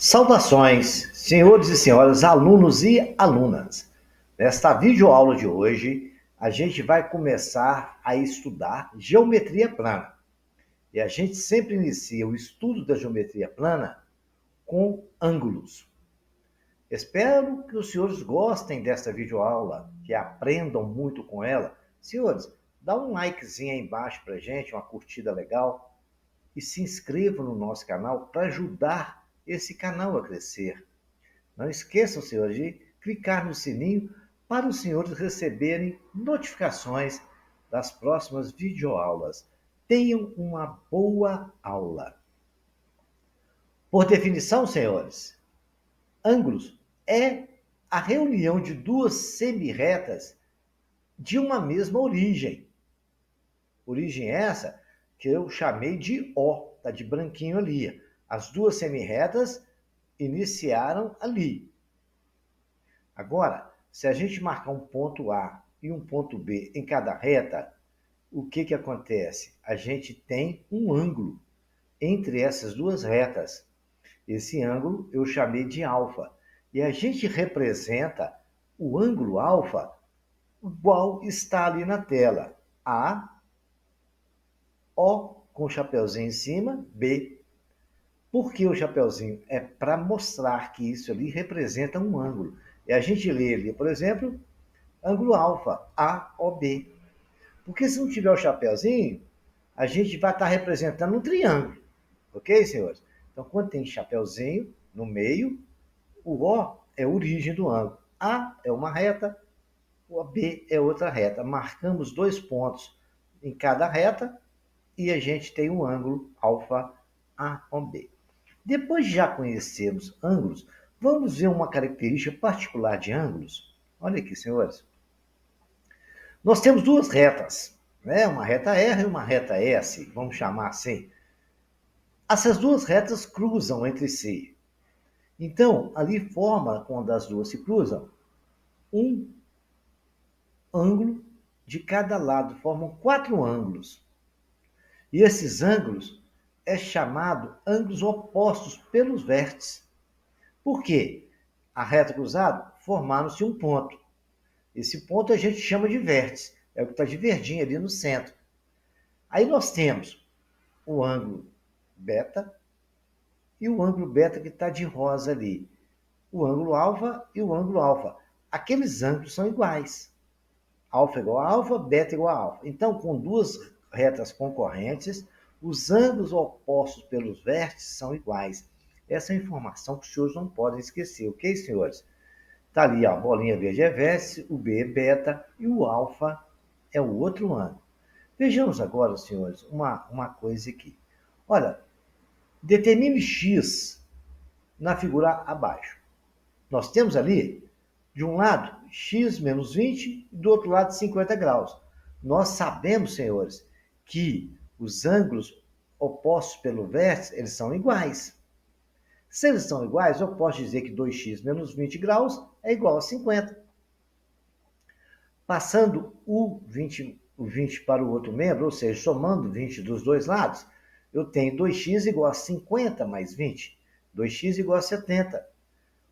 Saudações, senhores e senhoras, alunos e alunas. Nesta videoaula de hoje, a gente vai começar a estudar geometria plana. E a gente sempre inicia o estudo da geometria plana com ângulos. Espero que os senhores gostem desta videoaula, que aprendam muito com ela. Senhores, dá um likezinho aí embaixo pra gente, uma curtida legal. E se inscrevam no nosso canal para ajudar esse canal a crescer. Não esqueçam, senhores, de clicar no sininho para os senhores receberem notificações das próximas videoaulas. Tenham uma boa aula. Por definição, senhores, ângulos é a reunião de duas semirretas de uma mesma origem. Origem essa que eu chamei de O, tá de branquinho ali. As duas semirretas iniciaram ali. Agora, se a gente marcar um ponto A e um ponto B em cada reta, o que acontece? A gente tem um ângulo entre essas duas retas. Esse ângulo eu chamei de alfa. E a gente representa o ângulo alfa igual está ali na tela. A, O com o chapeuzinho em cima, B. Por que o chapeuzinho? É para mostrar que isso ali representa um ângulo. E a gente lê ali, por exemplo, ângulo alfa, AOB. Porque se não tiver o chapeuzinho, a gente vai estar representando um triângulo. Ok, senhores? Então, quando tem chapeuzinho no meio, o O é a origem do ângulo. A é uma reta, o B é outra reta. Marcamos dois pontos em cada reta e a gente tem um ângulo alfa AOB. Depois de já conhecermos ângulos, vamos ver uma característica particular de ângulos. Olha aqui, senhores. Nós temos duas retas, né? Uma reta R e uma reta S, vamos chamar assim. Essas duas retas cruzam entre si. Então, ali forma, quando as duas se cruzam, um ângulo de cada lado, formam quatro ângulos. E esses ângulos é chamado ângulos opostos pelos vértices. Por quê? A reta cruzada formaram-se um ponto. Esse ponto a gente chama de vértice, é o que está de verdinho ali no centro. Aí nós temos o ângulo beta e o ângulo beta que está de rosa ali. O ângulo alfa e o ângulo alfa. Aqueles ângulos são iguais. Alfa igual a alfa, beta igual a alfa. Então, com duas retas concorrentes, os ângulos opostos pelos vértices são iguais. Essa é a informação que os senhores não podem esquecer, ok, senhores? Está ali a bolinha verde é vértice, o B é beta e o alfa é o outro ângulo. Vejamos agora, senhores, uma coisa aqui. Olha, determine x na figura abaixo. Nós temos ali, de um lado, x menos 20 e do outro lado, 50 graus. Nós sabemos, senhores, que os ângulos opostos pelo vértice, eles são iguais. Se eles são iguais, eu posso dizer que 2x menos 20 graus é igual a 50. Passando o 20 para o outro membro, ou seja, somando 20 dos dois lados, eu tenho 2x igual a 50 mais 20. 2x igual a 70.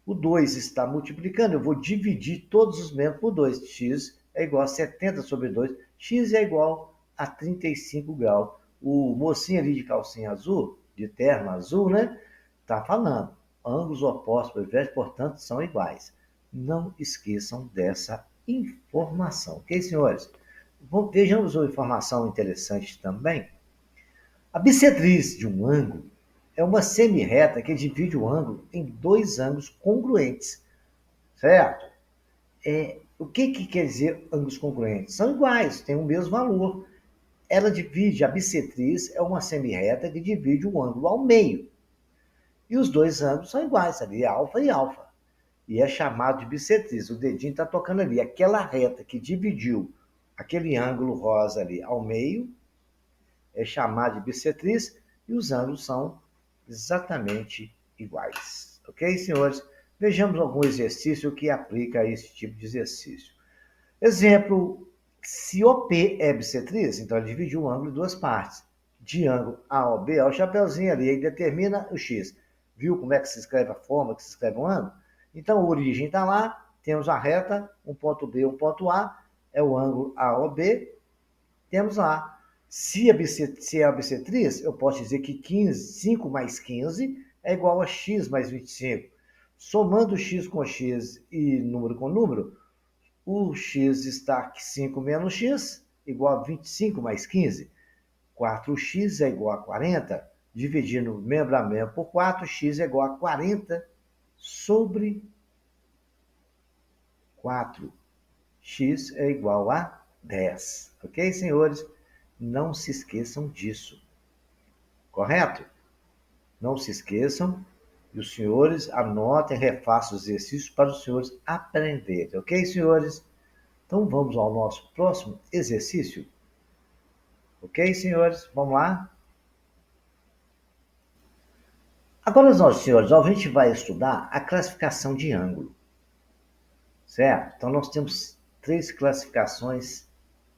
O 2 está multiplicando, eu vou dividir todos os membros por 2. X é igual a 70 sobre 2. X é igual a 35 graus. O mocinho ali de calcinha azul, de terno azul, né? Está falando. Ângulos opostos pelo vértice, portanto, são iguais. Não esqueçam dessa informação. Ok, senhores? Vejamos uma informação interessante também. A bissetriz de um ângulo é uma semirreta que divide o ângulo em dois ângulos congruentes, certo? O que quer dizer ângulos congruentes? São iguais, têm o mesmo valor. Ela divide, a bissetriz é uma semirreta que divide o ângulo ao meio. E os dois ângulos são iguais, ali, alfa e alfa. E é chamado de bissetriz. O dedinho está tocando ali. Aquela reta que dividiu aquele ângulo rosa ali ao meio é chamado de bissetriz e os ângulos são exatamente iguais. Ok, senhores? Vejamos algum exercício que aplica a esse tipo de exercício. Exemplo, se OP é bissetriz, então ele dividiu o ângulo em duas partes. De ângulo A ao B, é o chapeuzinho ali, aí determina o X. Viu como é que se escreve a forma que se escreve um ângulo? Então, a origem está lá, temos a reta, um ponto B, um ponto A, é o ângulo AOB, temos lá. Se é a bissetriz, eu posso dizer que 5 mais 15 é igual a x mais 25. Somando x com x e número com número, o x está 5 menos x, igual a 25 mais 15. 4x é igual a 40. Dividindo membro a membro por 4, x é igual a 40 sobre 4. X é igual a 10. Ok, senhores? Não se esqueçam disso. Correto? Não se esqueçam. E os senhores anotem, refaçam os exercícios para os senhores aprenderem. Ok, senhores? Então vamos ao nosso próximo exercício. Ok, senhores? Vamos lá? Agora, nós, senhores, a gente vai estudar a classificação de ângulo. Certo? Então, nós temos 3 classificações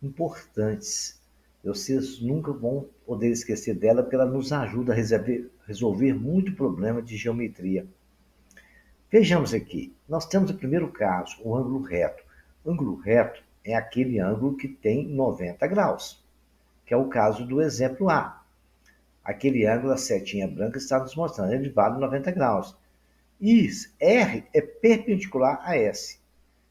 importantes. Vocês nunca vão poder esquecer dela, porque ela nos ajuda a resolver muito problema de geometria. Vejamos aqui. Nós temos o primeiro caso, o ângulo reto. O ângulo reto é aquele ângulo que tem 90 graus, que é o caso do exemplo A. Aquele ângulo, a setinha branca, está nos mostrando, ele vale 90 graus. E R é perpendicular a S.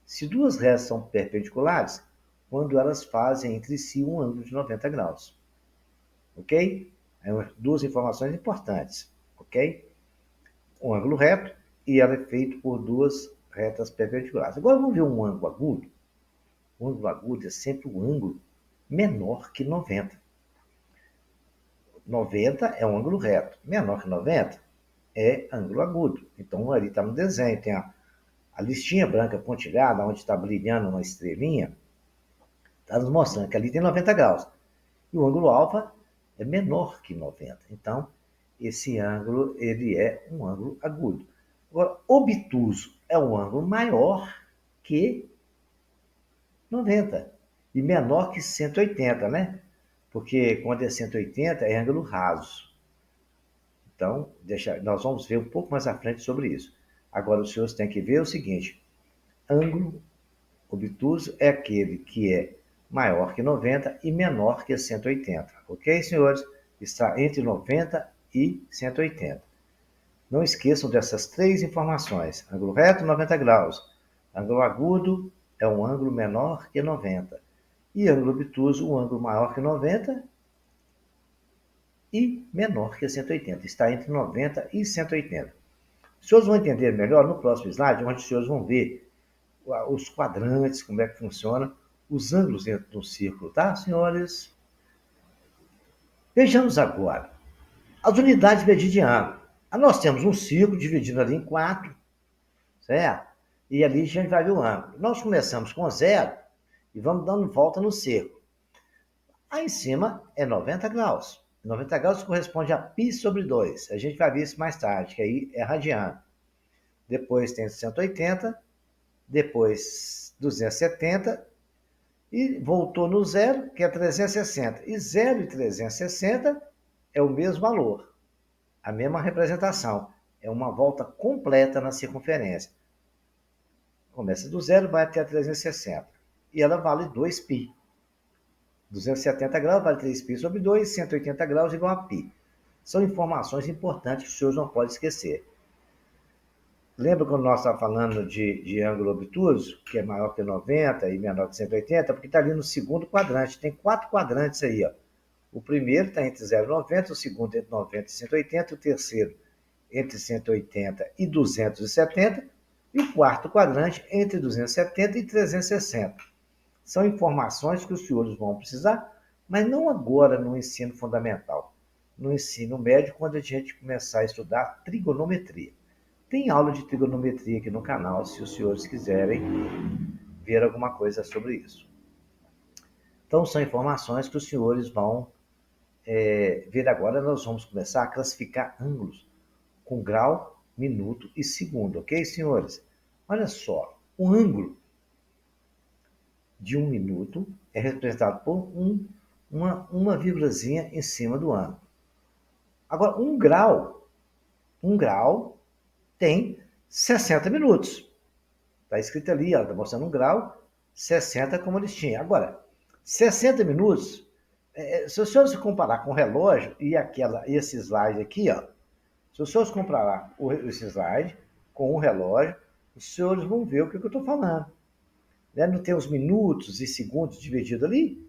Se duas retas são perpendiculares, quando elas fazem entre si um ângulo de 90 graus. Ok? Duas informações importantes. Ok? Um ângulo reto e ela é feito por duas retas perpendiculares. Agora vamos ver um ângulo agudo. O ângulo agudo é sempre um ângulo menor que 90. 90 é um ângulo reto. Menor que 90 é ângulo agudo. Então, ali está no desenho. Tem a listinha branca pontilhada, onde está brilhando uma estrelinha, está nos mostrando que ali tem 90 graus. E o ângulo alfa é menor que 90. Então, esse ângulo ele é um ângulo agudo. Agora, obtuso é um ângulo maior que 90 e menor que 180, né? Porque quando é 180 é ângulo raso. Então, nós vamos ver um pouco mais à frente sobre isso. Agora, os senhores têm que ver o seguinte: ângulo obtuso é aquele que é maior que 90 e menor que 180. Ok, senhores? Está entre 90 e 180. Não esqueçam dessas 3 informações. Ângulo reto, 90 graus. Ângulo agudo é um ângulo menor que 90. E ângulo obtuso, um ângulo maior que 90 e menor que 180. Está entre 90 e 180. Os senhores vão entender melhor no próximo slide, onde os senhores vão ver os quadrantes, como é que funciona, os ângulos dentro do círculo, tá, senhores? Vejamos agora as unidades de medida de ângulo. Nós temos um círculo dividido ali em 4, certo? E ali a gente vai ver o ângulo. Nós começamos com 0 e vamos dando volta no círculo. Aí em cima é 90 graus. 90 graus corresponde a π sobre 2. A gente vai ver isso mais tarde, que aí é radiano. Depois tem 180, depois 270 e voltou no zero, que é 360. E 0 e 360 é o mesmo valor, a mesma representação. É uma volta completa na circunferência. Começa do zero, vai até a 360. E ela vale 2π. 270 graus vale 3π sobre 2, 180 graus igual a π. São informações importantes que os senhores não podem esquecer. Lembra quando nós estávamos falando de ângulo obtuso, que é maior que 90 e menor que 180? Porque está ali no segundo quadrante. Tem 4 quadrantes aí, ó. O primeiro está entre 0 e 90, o segundo entre 90 e 180, o terceiro entre 180 e 270, e o quarto quadrante entre 270 e 360. São informações que os senhores vão precisar, mas não agora no ensino fundamental. No ensino médio, quando a gente começar a estudar trigonometria. Tem aula de trigonometria aqui no canal, se os senhores quiserem ver alguma coisa sobre isso. Então, são informações que os senhores vão ver agora. Nós vamos começar a classificar ângulos com grau, minuto e segundo, ok, senhores? Olha só, o ângulo de 1 minuto é representado por uma vírgulazinha em cima do ângulo. Agora, 1 grau Um grau tem 60 minutos. Está escrito ali, está mostrando um grau, 60 como eles tinham. Agora, 60 minutos, se os senhores comparar com o relógio e esse slide aqui, ó, se os senhores comparar esse slide com o relógio, os senhores vão ver o que eu estou falando. Né? Não tem os minutos e segundos divididos ali?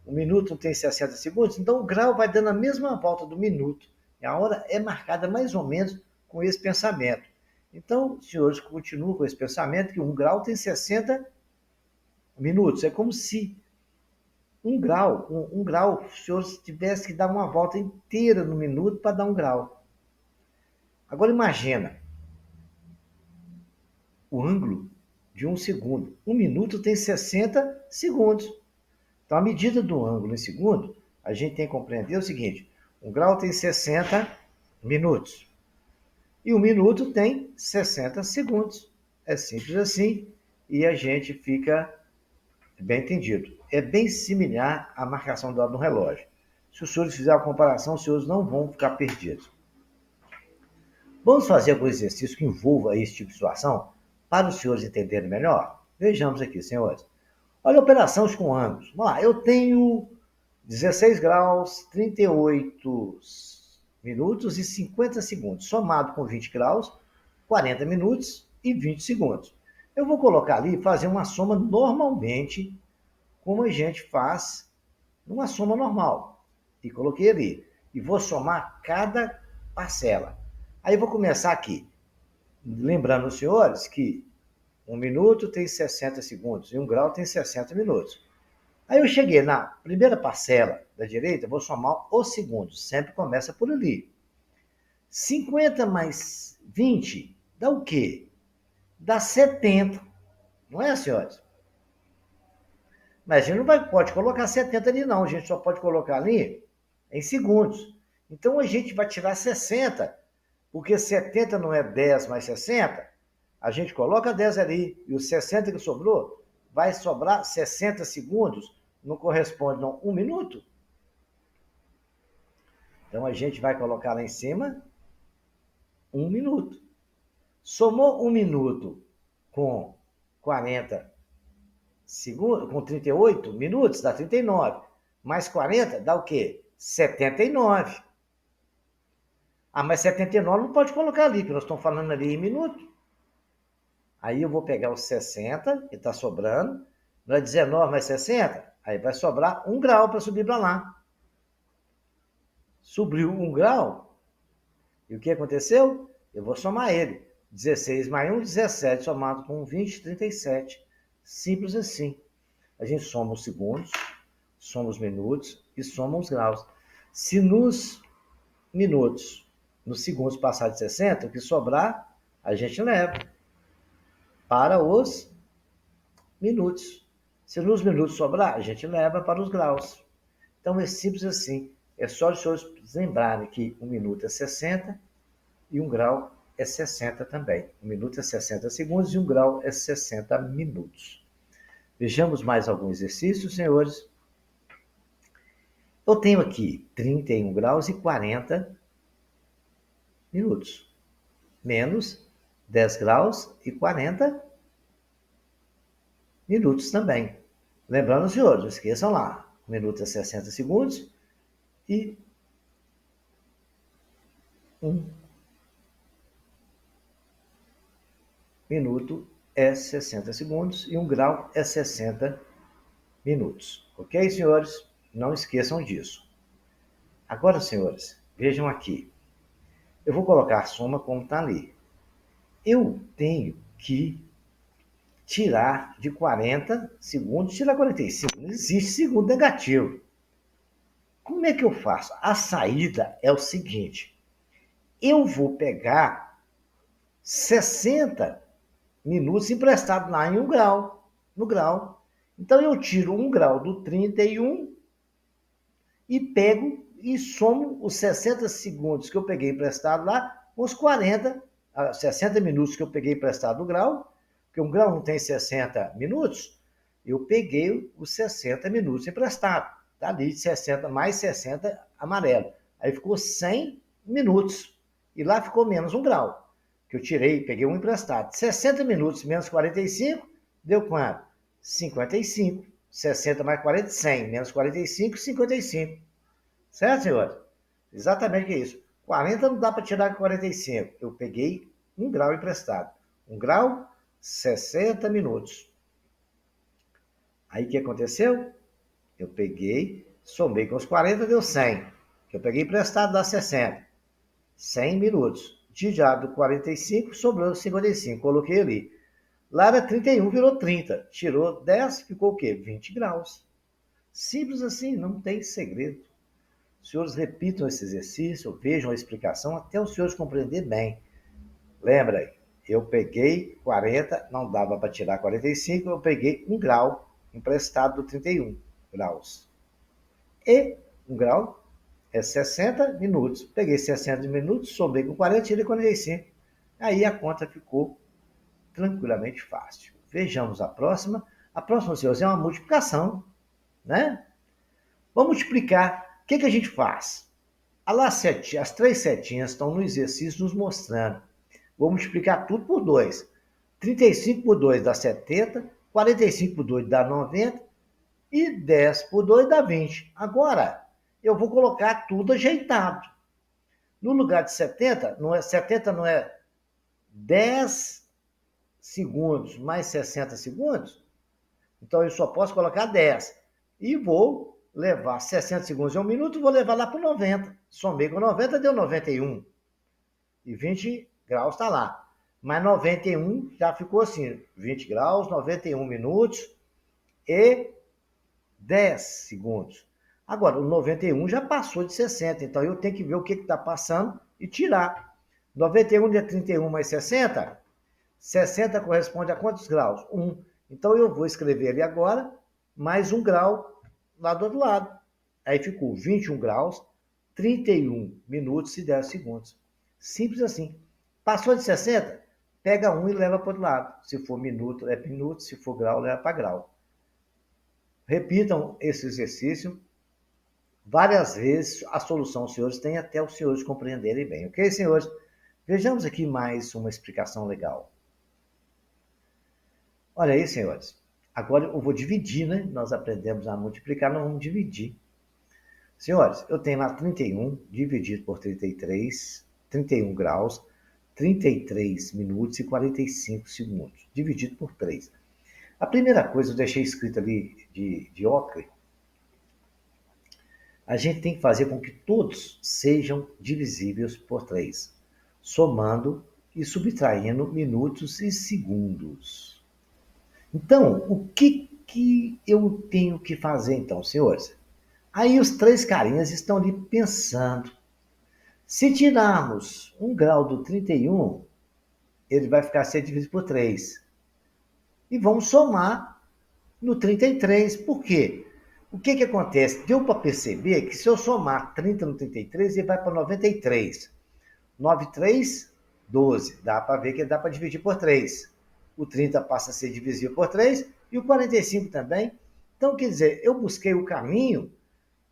O minuto tem 60 segundos, então o grau vai dando a mesma volta do minuto. E a hora é marcada mais ou menos com esse pensamento. Então, os senhores continuam com esse pensamento que um grau tem 60 minutos. É como se um grau, os senhores tivessem que dar uma volta inteira no minuto para dar um grau. Agora imagina o ângulo de um segundo. Um minuto tem 60 segundos. Então, a medida do ângulo em segundo, a gente tem que compreender o seguinte: um grau tem 60 minutos e um minuto tem 60 segundos. É simples assim e a gente fica bem entendido. É bem similar à marcação da hora no relógio. Se os senhores fizerem a comparação, os senhores não vão ficar perdidos. Vamos fazer algum exercício que envolva esse tipo de situação para os senhores entenderem melhor? Vejamos aqui, senhores. Olha, operações com ângulos. Vamos lá, eu tenho 16 graus, 38 minutos e 50 segundos, somado com 20 graus, 40 minutos e 20 segundos. Eu vou colocar ali e fazer uma soma normalmente, como a gente faz numa soma normal. E coloquei ali. E vou somar cada parcela. Aí vou começar aqui. Lembrando os senhores que um minuto tem 60 segundos e um grau tem 60 minutos. Aí eu cheguei na primeira parcela da direita, vou somar os segundos. Sempre começa por ali. 50 mais 20 dá o quê? Dá 70. Não é, senhores? Mas a gente não pode colocar 70 ali, não. A gente só pode colocar ali em segundos. Então a gente vai tirar 60, porque 70 não é 10 mais 60. A gente coloca 10 ali e os 60 que sobrou, vai sobrar 60 segundos, não corresponde a um minuto. Então a gente vai colocar lá em cima 1 minuto. Somou 1 minuto com 40 segundos, com 38 minutos, dá 39. Mais 40 dá o quê? 79. Ah, mas 79 não pode colocar ali, porque nós estamos falando ali em minuto. Aí eu vou pegar os 60, que está sobrando, não é 19 mais 60? Aí vai sobrar 1 grau para subir para lá. Subiu 1 grau, e o que aconteceu? Eu vou somar ele. 16 mais 1, 17, somado com 20, 37. Simples assim. A gente soma os segundos, soma os minutos e soma os graus. Se nos minutos, nos segundos passar de 60, o que sobrar, a gente leva para os minutos. Se nos minutos sobrar, a gente leva para os graus. Então é simples assim. É só os senhores lembrarem que 1 minuto é 60 e 1 grau é 60 também. 1 minuto é 60 segundos e 1 grau é 60 minutos. Vejamos mais algum exercício, senhores. Eu tenho aqui 31 graus e 40 minutos. Menos 10 graus e 40 minutos também. Lembrando, senhores, não esqueçam lá. 1 minuto é 60 segundos e 1 minuto é 60 segundos e 1 grau é 60 minutos. Ok, senhores? Não esqueçam disso. Agora, senhores, vejam aqui. Eu vou colocar a soma como está ali. Eu tenho que tirar de 40 segundos, tirar 45. Não existe segundo negativo. Como é que eu faço? A saída é o seguinte. Eu vou pegar 60 minutos emprestados lá em 1 grau, no grau. Então eu tiro 1 grau do 31 e pego e somo os 60 segundos que eu peguei emprestado lá com os 60 minutos que eu peguei emprestado no grau, porque um grau não tem 60 minutos, eu peguei os 60 minutos emprestados. Tá ali 60 mais 60 amarelo. Aí ficou 100 minutos. E lá ficou menos 1 grau, que eu tirei, peguei um emprestado. 60 minutos menos 45, deu quanto? 55. 60 mais 40, 100. Menos 45, 55. Certo, senhor? Exatamente que é isso. 40 não dá para tirar com 45. Eu peguei 1 grau emprestado. 1 grau, 60 minutos. Aí o que aconteceu? Eu peguei, somei com os 40, deu 100. Eu peguei emprestado, dá 60. 100 minutos. Dividido 45, sobrou 55. Coloquei ali. Lá era 31, virou 30. Tirou 10, ficou o quê? 20 graus. Simples assim, não tem segredo. Os senhores repitam esse exercício, vejam a explicação, até os senhores compreender bem. Lembra aí, eu peguei 40, não dava para tirar 45, eu peguei 1 grau emprestado do 31 graus. E 1 grau é 60 minutos. Peguei 60 minutos, somei com 40, tirei 45. Aí a conta ficou tranquilamente fácil. Vejamos a próxima. A próxima, senhores, é uma multiplicação, né? Vamos multiplicar. O que a gente faz? As 3 setinhas estão no exercício nos mostrando. Vou multiplicar tudo por 2. 35 por 2 dá 70, 45 por 2 dá 90 e 10 por 2 dá 20. Agora, eu vou colocar tudo ajeitado. No lugar de 70 não é 10 segundos mais 60 segundos? Então eu só posso colocar 10. E vou levar 60 segundos em 1 minuto, vou levar lá para 90. Somei com 90, deu 91. E 20 graus está lá. Mas 91 já ficou assim, 20 graus, 91 minutos e 10 segundos. Agora, o 91 já passou de 60, então eu tenho que ver o que está passando e tirar. 91 de 31 mais 60, 60 corresponde a quantos graus? 1. Então eu vou escrever ali agora, mais 1 grau lá do outro lado. Aí ficou 21 graus, 31 minutos e 10 segundos. Simples assim. Passou de 60, pega 1 e leva para o outro lado. Se for minuto, é minuto. Se for grau, leva para grau. Repitam esse exercício várias vezes. A solução, senhores, tem até os senhores compreenderem bem. Ok, senhores? Vejamos aqui mais uma explicação legal. Olha aí, senhores. Agora eu vou dividir, né? Nós aprendemos a multiplicar, nós vamos dividir. Senhores, eu tenho lá 31 dividido por 33, 31 graus, 33 minutos e 45 segundos, dividido por 3. A primeira coisa, eu deixei escrito ali de ocre, a gente tem que fazer com que todos sejam divisíveis por 3, somando e subtraindo minutos e segundos. Então, o que eu tenho que fazer então, senhores? Aí os 3 carinhas estão ali pensando. Se tirarmos 1 grau do 31, ele vai ficar sendo dividido por 3. E vamos somar no 33. Por quê? O que acontece? Deu para perceber que se eu somar 30 no 33, ele vai para 93. 93, 12. Dá para ver que dá para dividir por 3. O 30 passa a ser divisível por 3 e o 45 também. Então, quer dizer, eu busquei o caminho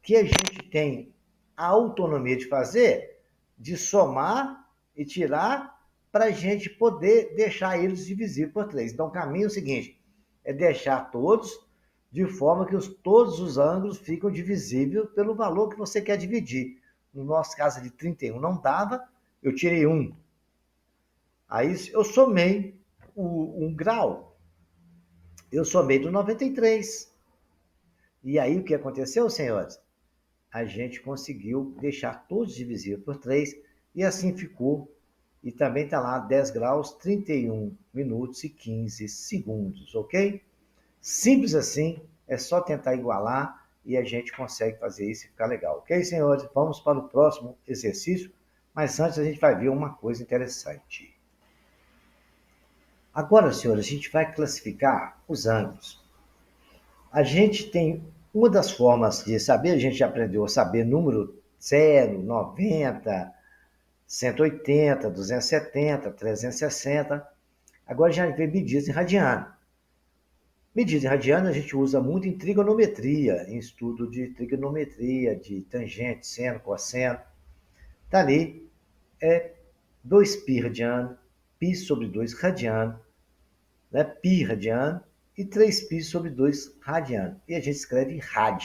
que a gente tem a autonomia de fazer, de somar e tirar, para a gente poder deixar eles divisíveis por 3. Então, o caminho é o seguinte, é deixar todos de forma que todos os ângulos ficam divisíveis pelo valor que você quer dividir. No nosso caso de 31 não dava, eu tirei 1. Aí eu somei o 1 grau. Eu somei do 93. E aí o que aconteceu, senhores? A gente conseguiu deixar todos divisíveis por 3 e assim ficou. E também está lá 10 graus, 31 minutos e 15 segundos, ok? Simples assim, é só tentar igualar e a gente consegue fazer isso e ficar legal. Ok, senhores? Vamos para o próximo exercício, mas antes a gente vai ver uma coisa interessante. Agora, senhores, a gente vai classificar os ângulos. A gente tem uma das formas de saber, a gente já aprendeu a saber número 0, 90, 180, 270, 360. Agora já vem medidas em radiano. Medidas em radiano a gente usa muito em trigonometria, em estudo de trigonometria, de tangente, seno, cosseno. Está ali 2π radiano, π sobre 2 radiano, né? Π radiano e 3π sobre 2 radiano. E a gente escreve rad.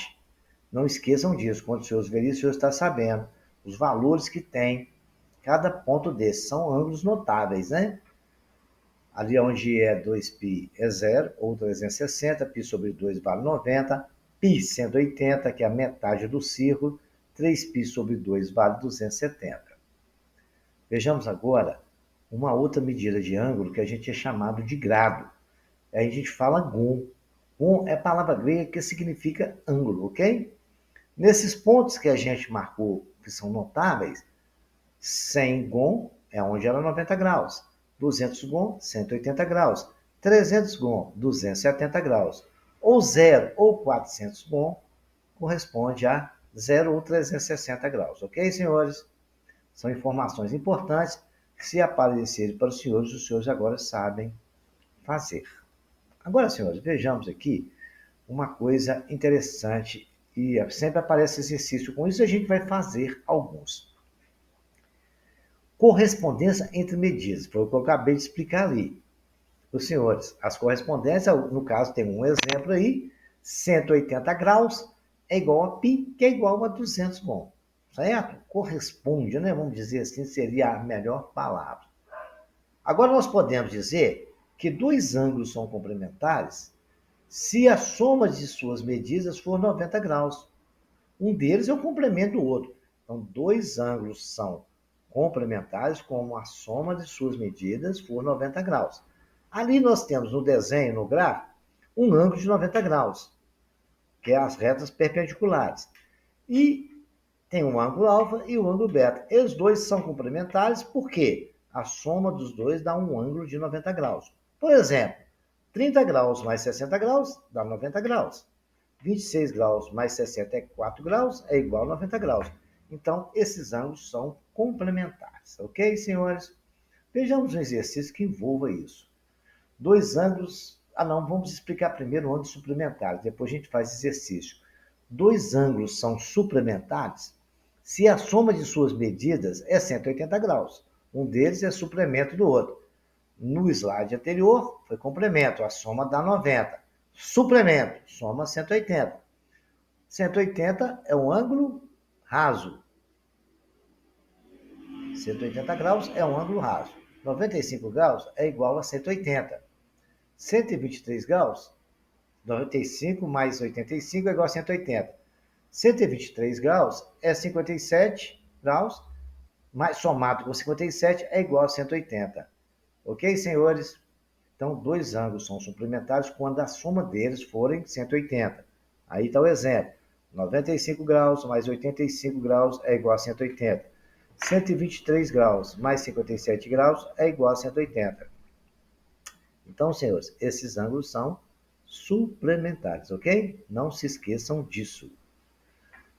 Não esqueçam disso. Quando os senhores verem, os senhores estão sabendo os valores que tem cada ponto desse. São ângulos notáveis, né? Ali onde é 2π é 0, ou 360, π sobre 2 vale 90, π 180, que é a metade do círculo, 3π sobre 2 vale 270. Vejamos agora uma outra medida de ângulo que a gente é chamado de grado. Aí a gente fala gon. Gon é palavra grega que significa ângulo, ok? Nesses pontos que a gente marcou, que são notáveis, 100 gon é onde era 90 graus, 200 gon, 180 graus, 300 gon, 270 graus, ou 0 ou 400 gon corresponde a 0 ou 360 graus, ok, senhores? São informações importantes que, se aparecerem para os senhores agora sabem fazer. Agora, senhores, vejamos aqui uma coisa interessante e sempre aparece exercício com isso, a gente vai fazer alguns. Correspondência entre medidas, foi o que eu acabei de explicar ali. Os senhores, as correspondências, no caso tem um exemplo aí, 180 graus é igual a π, que é igual a 200 gon, certo? Corresponde, né? Vamos dizer assim, seria a melhor palavra. Agora nós podemos dizer que dois ângulos são complementares se a soma de suas medidas for 90 graus. Um deles é o complemento do outro. Então, dois ângulos são complementares como a soma de suas medidas for 90 graus. Ali nós temos no desenho, no gráfico, um ângulo de 90 graus, que é as retas perpendiculares. E tem um ângulo alfa e o ângulo beta. Eles dois são complementares porque a soma dos dois dá um ângulo de 90 graus. Por exemplo, 30 graus mais 60 graus dá 90 graus. 26 graus mais 64 graus é igual a 90 graus. Então, esses ângulos são complementares. Ok, senhores? Vejamos um exercício que envolva isso. Dois ângulos... não, vamos explicar primeiro o ângulo suplementar, depois a gente faz exercício. Dois ângulos são suplementares se a soma de suas medidas é 180 graus. Um deles é suplemento do outro. No slide anterior, foi complemento, a soma dá 90. Suplemento, soma 180. 180 é um ângulo raso. 180 graus é um ângulo raso. 95 graus é igual a 180. 123 graus, 95 mais 85 é igual a 180. 123 graus é 57 graus, mais somado com 57 é igual a 180. Ok, senhores? Então, dois ângulos são suplementares quando a soma deles forem 180. Aí está o exemplo. 95 graus mais 85 graus é igual a 180. 123 graus mais 57 graus é igual a 180. Então, senhores, esses ângulos são suplementares, ok? Não se esqueçam disso.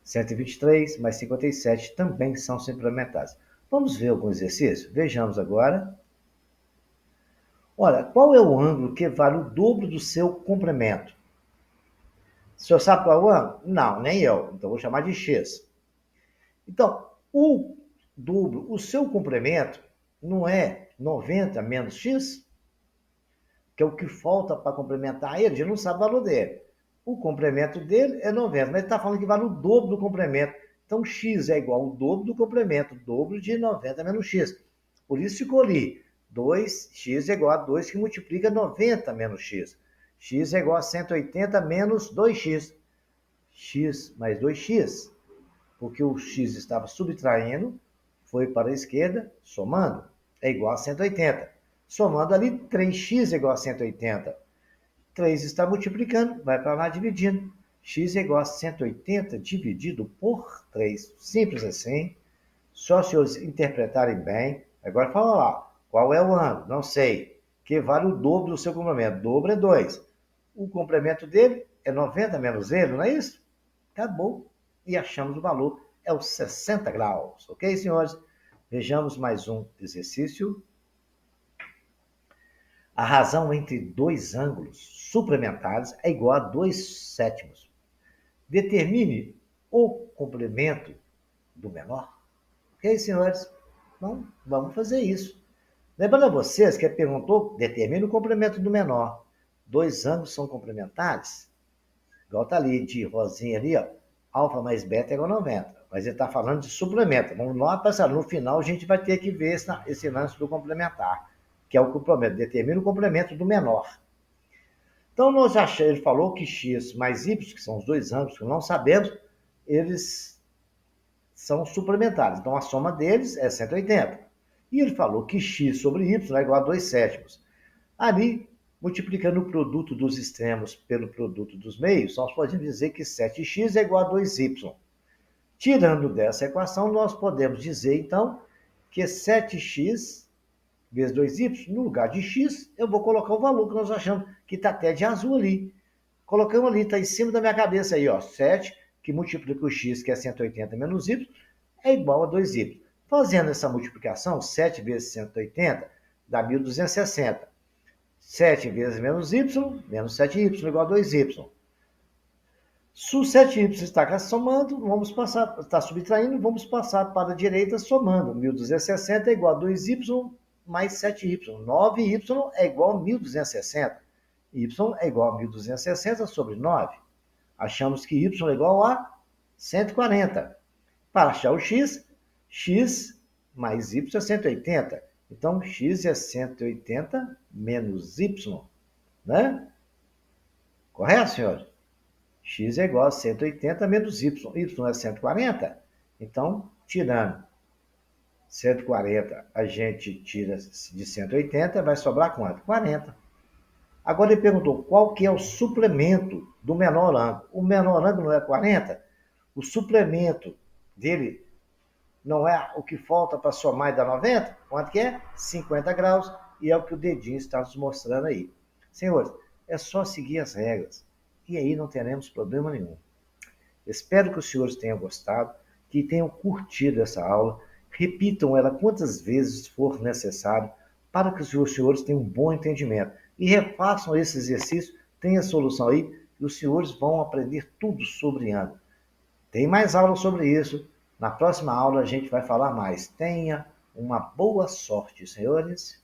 123 mais 57 também são suplementares. Vamos ver algum exercício? Vejamos agora. Olha, qual é o ângulo que vale o dobro do seu comprimento? O senhor sabe qual é o ângulo? Não, nem eu. Então, vou chamar de x. Então, o dobro, o seu comprimento, não é 90 menos x? Que é o que falta para complementar ele, a gente não sabe o valor dele. O complemento dele é 90, mas ele está falando que vale o dobro do complemento. Então, x é igual ao dobro do complemento, o dobro de 90 menos x. Por isso ficou ali. 2x é igual a 2 que multiplica 90 menos x. X é igual a 180 menos 2x. X mais 2x. Porque o x estava subtraindo, foi para a esquerda, somando, é igual a 180. Somando ali, 3x é igual a 180. 3 está multiplicando, vai para lá dividindo. X é igual a 180 dividido por 3. Simples assim. Só se os interpretarem bem. Agora fala lá. Qual é o ângulo? Não sei. Que vale o dobro do seu complemento. O dobro é 2. O complemento dele é 90 menos ele, não é isso? Acabou. E achamos o valor. É os 60 graus. Ok, senhores? Vejamos mais um exercício. A razão entre dois ângulos suplementares é igual a 2 sétimos. Determine o complemento do menor. Ok, senhores? Então, vamos fazer isso. Lembrando a vocês que ele perguntou, determina o complemento do menor. Dois ângulos são complementares? Igual está ali, de rosinha ali, ó. Alfa mais beta é igual a 90. Mas ele está falando de suplemento. Vamos lá passar. No final, a gente vai ter que ver esse lance do complementar, que é o complemento. Determina o complemento do menor. Então, ele falou que x mais y, que são os dois ângulos que não sabemos, eles são suplementares. Então, a soma deles é 180. E ele falou que x sobre y é igual a 2 sétimos. Ali, multiplicando o produto dos extremos pelo produto dos meios, nós podemos dizer que 7x é igual a 2y. Tirando dessa equação, nós podemos dizer, então, que 7x vezes 2y, no lugar de x, eu vou colocar o valor que nós achamos que está até de azul ali. Colocamos ali, está em cima da minha cabeça aí, ó, 7, que multiplica o x, que é 180 menos y, é igual a 2y. Fazendo essa multiplicação, 7 vezes 180 dá 1.260. 7 vezes menos y, menos 7y, igual a 2y. Se o 7y está somando, vamos passar, está subtraindo, vamos passar para a direita somando. 1.260 é igual a 2y mais 7y. 9y é igual a 1.260. Y é igual a 1.260 sobre 9. Achamos que y é igual a 140. Para achar o x, x mais y é 180. Então, x é 180 menos y, né? Correto, senhor? X é igual a 180 menos y. Y é 140. Então, tirando 140, a gente tira de 180, vai sobrar quanto? 40. Agora ele perguntou qual que é o suplemento do menor ângulo. O menor ângulo não é 40? O suplemento dele não é o que falta para somar e dar 90? Quanto que é? 50 graus. E é o que o dedinho está nos mostrando aí. Senhores, é só seguir as regras. E aí não teremos problema nenhum. Espero que os senhores tenham gostado, que tenham curtido essa aula. Repitam ela quantas vezes for necessário para que os senhores tenham um bom entendimento. E refaçam esse exercício, tem a solução aí, e os senhores vão aprender tudo sobre ângulo. Tem mais aula sobre isso. Na próxima aula a gente vai falar mais. Tenha uma boa sorte, senhores.